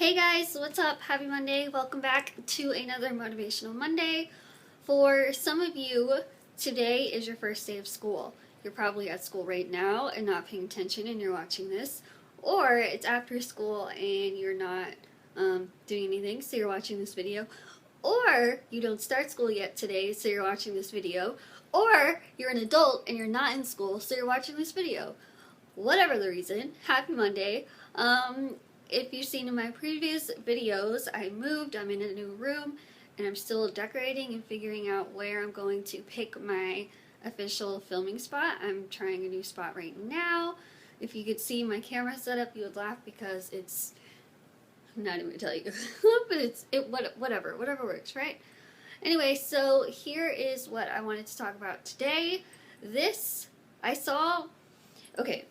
Hey guys, what's up? Happy Monday. Welcome back to another Motivational Monday. For some of you, today is your first day of school. You're probably at school right now and not paying attention and you're watching this. Or it's after school and you're not doing anything, so you're watching this video. Or you don't start school yet today, so you're watching this video. Or you're an adult and you're not in school, so you're watching this video. Whatever the reason, happy Monday. If you've seen in my previous videos, I moved, I'm in a new room, and I'm still decorating and figuring out where I'm going to pick my official filming spot. I'm trying a new spot right now. If you could see my camera setup, you would laugh because it's, I'm not even going to tell you, but whatever works, right? Anyway, so here is what I wanted to talk about today. Okay.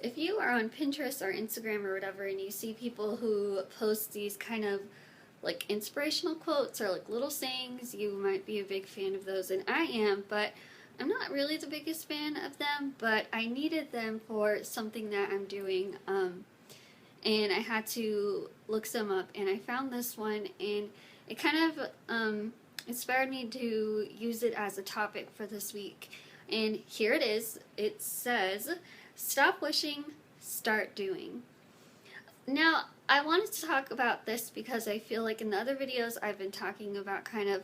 If you are on Pinterest or Instagram or whatever and you see people who post these kind of like inspirational quotes or like little sayings, you might be a big fan of those, and I am, but I'm not really the biggest fan of them, but I needed them for something that I'm doing, and I had to look some up, and I found this one, and it kind of inspired me to use it as a topic for this week. And here it is. It says, "Stop wishing, start doing." Now, I wanted to talk about this because I feel like in the other videos I've been talking about kind of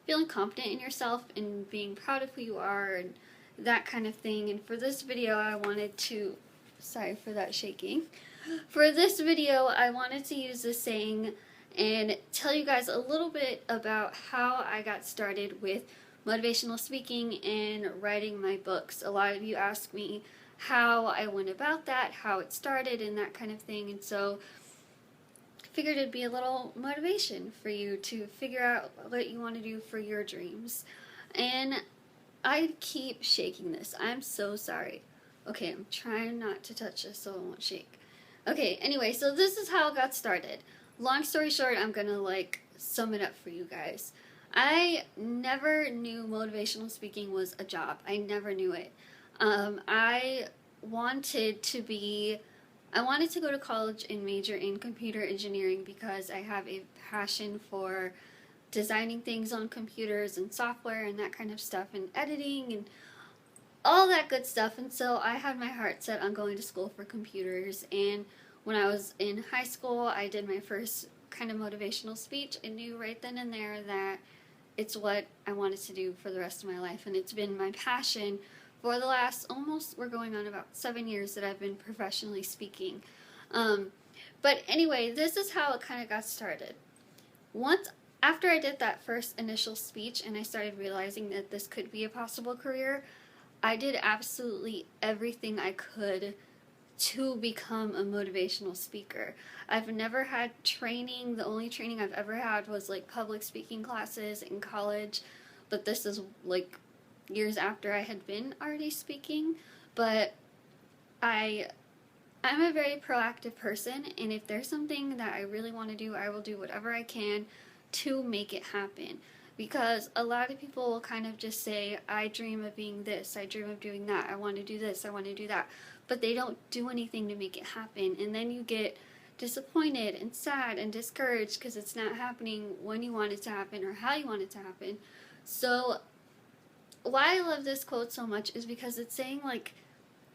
feeling confident in yourself and being proud of who you are and that kind of thing. And for this video I wanted to, sorry for that shaking. For this video I wanted to use this saying and tell you guys a little bit about how I got started with motivational speaking and writing my books. A lot of you ask me how I went about that, how it started, and that kind of thing, and so I figured it'd be a little motivation for you to figure out what you want to do for your dreams. And I keep shaking this. I'm so sorry. Okay, I'm trying not to touch this so it won't shake. Okay, anyway, so this is how it got started. Long story short, I'm gonna sum it up for you guys. I never knew motivational speaking was a job. I never knew it. I wanted to go to college and major in computer engineering because I have a passion for designing things on computers and software and that kind of stuff and editing and all that good stuff. And so I had my heart set on going to school for computers. And when I was in high school, I did my first kind of motivational speech and knew right then and there that it's what I wanted to do for the rest of my life, and it's been my passion for the last we're going on about 7 years that I've been professionally speaking. But anyway, this is how it kind of got started. After I did that first initial speech and I started realizing that this could be a possible career, I did absolutely everything I could to become a motivational speaker. I've never had training. The only training I've ever had was public speaking classes in college, but this is years after I had been already speaking. But I'm a very proactive person, and if there's something that I really want to do, I will do whatever I can to make it happen. Because a lot of people will kind of just say, I dream of being this, I dream of doing that, I want to do this, I want to do that, but they don't do anything to make it happen, and then you get disappointed and sad and discouraged because it's not happening when you want it to happen or how you want it to happen. So why I love this quote so much is because it's saying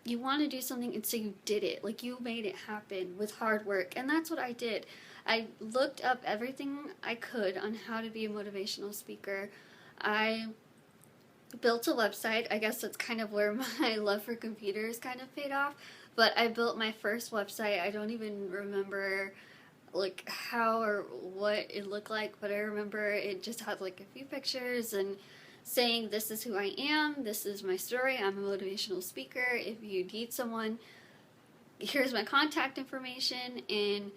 you want to do something and so you did it, you made it happen with hard work. And that's what I did. I looked up everything I could on how to be a motivational speaker. I built a website. I guess that's kind of where my love for computers kind of paid off. But I built my first website. I don't even remember how or what it looked like, but I remember it just had a few pictures and saying, this is who I am, this is my story, I'm a motivational speaker, if you need someone, here's my contact information. And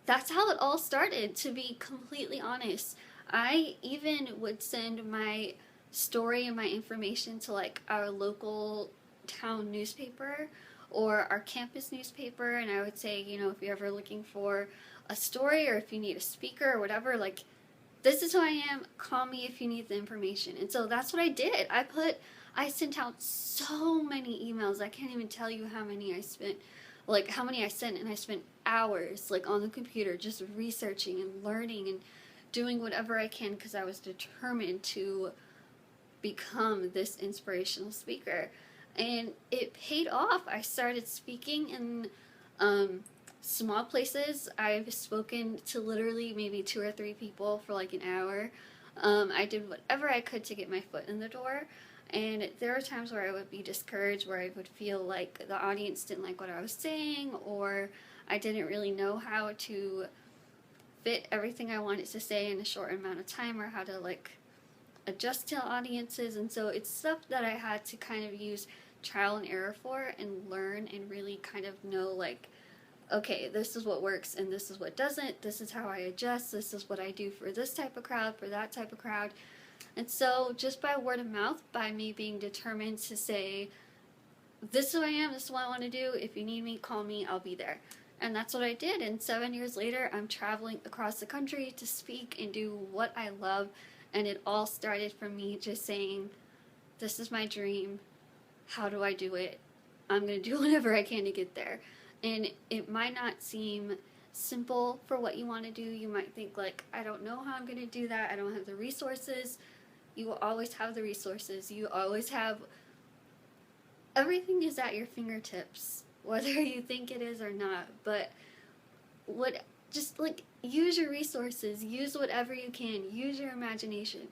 that's how it all started, to be completely honest. I even would send my story and my information to our local town newspaper or our campus newspaper, and I would say, if you're ever looking for a story or if you need a speaker or whatever, this is who I am, call me if you need the information. And so that's what I did. I sent out so many emails, I can't even tell you how many I spent like how many I sent, and I spent hours like on the computer just researching and learning and doing whatever I can because I was determined to become this inspirational speaker. And it paid off. I started speaking in small places. I've spoken to literally maybe 2 or 3 people for like an hour. I did whatever I could to get my foot in the door. And there were times where I would be discouraged, where I would feel like the audience didn't like what I was saying, or I didn't really know how to fit everything I wanted to say in a short amount of time, or how to like adjust to audiences. And so it's stuff that I had to kind of use trial and error for and learn and really kind of know, like, okay, this is what works and this is what doesn't. This is how I adjust. This is what I do for this type of crowd, for that type of crowd. And so just by word of mouth, by me being determined to say, this is who I am, this is what I want to do, if you need me, call me, I'll be there. And that's what I did. And 7 years later, I'm traveling across the country to speak and do what I love. And it all started from me just saying, this is my dream. How do I do it? I'm going to do whatever I can to get there. And it might not seem simple for what you want to do. You might think like, I don't know how I'm going to do that. I don't have the resources. You will always have the resources. You always have, everything is at your fingertips, whether you think it is or not. But just like use your resources, use whatever you can, use your imagination,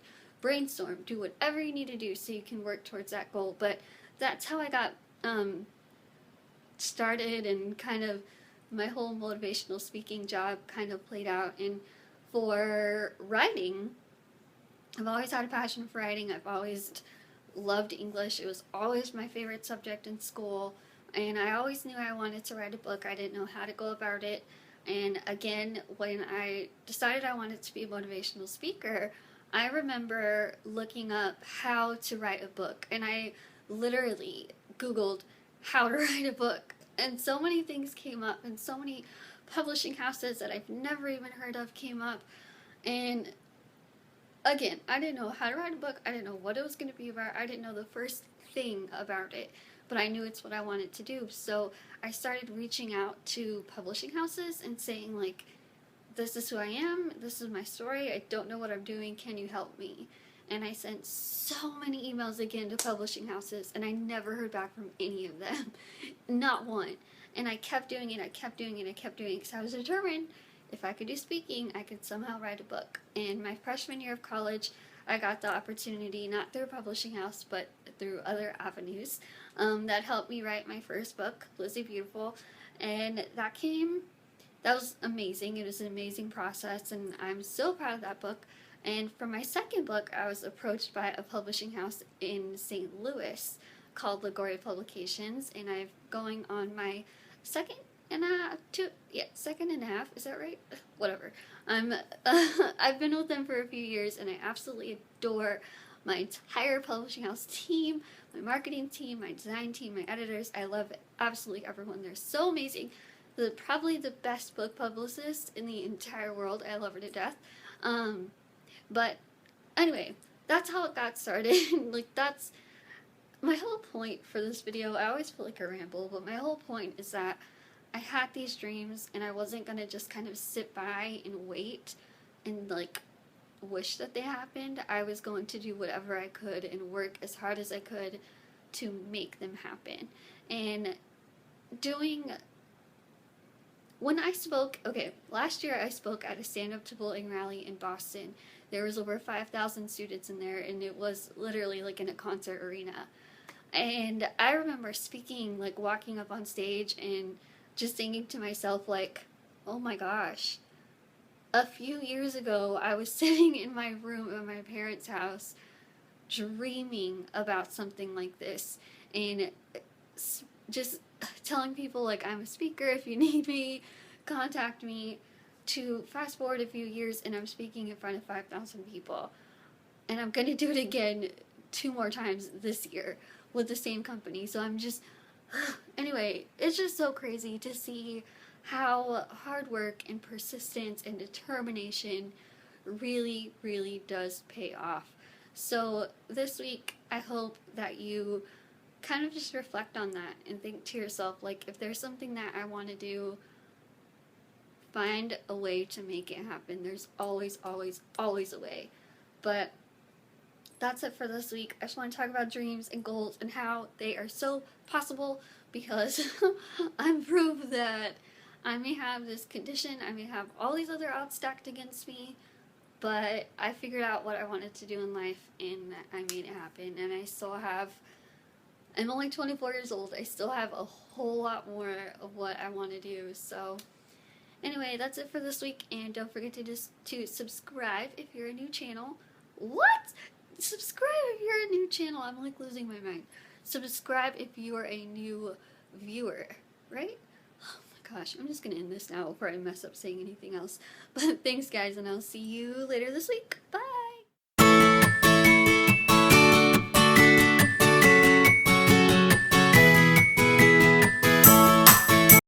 brainstorm, do whatever you need to do so you can work towards that goal. But that's how I got started, and kind of my whole motivational speaking job kind of played out. And for writing, I've always had a passion for writing. I've always loved English. It was always my favorite subject in school, and I always knew I wanted to write a book. I didn't know how to go about it. And again, when I decided I wanted to be a motivational speaker, I remember looking up how to write a book, and I literally Googled how to write a book, and so many things came up, and so many publishing houses that I've never even heard of came up. And again, I didn't know how to write a book. I didn't know what it was going to be about. I didn't know the first thing about it, but I knew it's what I wanted to do. So I started reaching out to publishing houses and saying, like, this is who I am, this is my story, I don't know what I'm doing, can you help me? And I sent so many emails again to publishing houses, and I never heard back from any of them. Not one. And I kept doing it, I kept doing it, because I was determined if I could do speaking, I could somehow write a book. And my freshman year of college, I got the opportunity, not through a publishing house, but through other avenues, that helped me write my first book, Lizzy Beautiful. And that was amazing. It was an amazing process, and I'm so proud of that book. And for my second book, I was approached by a publishing house in St. Louis called Lagoria Publications, and I'm going on my second and a half, is that right? Whatever. I've been with them for a few years, and I absolutely adore my entire publishing house team, my marketing team, my design team, my editors. I love absolutely everyone. They're so amazing. They're probably the best book publicist in the entire world. I love her to death. But anyway, that's how it got started. Like, that's my whole point for this video. I always feel like a ramble, but my whole point is that I had these dreams, and I wasn't gonna just kind of sit by and wait and like wish that they happened. I was going to do whatever I could and work as hard as I could to make them happen. And when I spoke, last year I spoke at a stand-up to bullying rally in Boston. There was over 5,000 students in there, and it was literally like in a concert arena. And I remember speaking, like walking up on stage and just thinking to myself, like, oh my gosh, a few years ago I was sitting in my room at my parents' house dreaming about something like this, and just telling people, like, I'm a speaker, if you need me, contact me. To fast forward a few years, and I'm speaking in front of 5,000 people, and I'm going to do it again 2 more times this year with the same company. So I'm just, anyway, it's just so crazy to see how hard work and persistence and determination really, really does pay off. So this week, I hope that you kind of just reflect on that and think to yourself, like, if there's something that I want to do, find a way to make it happen. There's always, always, always a way. But that's it for this week. I just want to talk about dreams and goals and how they are so possible, because I'm proof that I may have this condition, I may have all these other odds stacked against me, but I figured out what I wanted to do in life and I made it happen. And I'm only 24 years old. I still have a whole lot more of what I want to do. So anyway, that's it for this week, and don't forget to subscribe if you're a new channel. What? Subscribe if you're a new channel. I'm like losing my mind. Subscribe if you are a new viewer, right? Oh my gosh, I'm just gonna end this now before I mess up saying anything else. But thanks guys, and I'll see you later this week. Bye!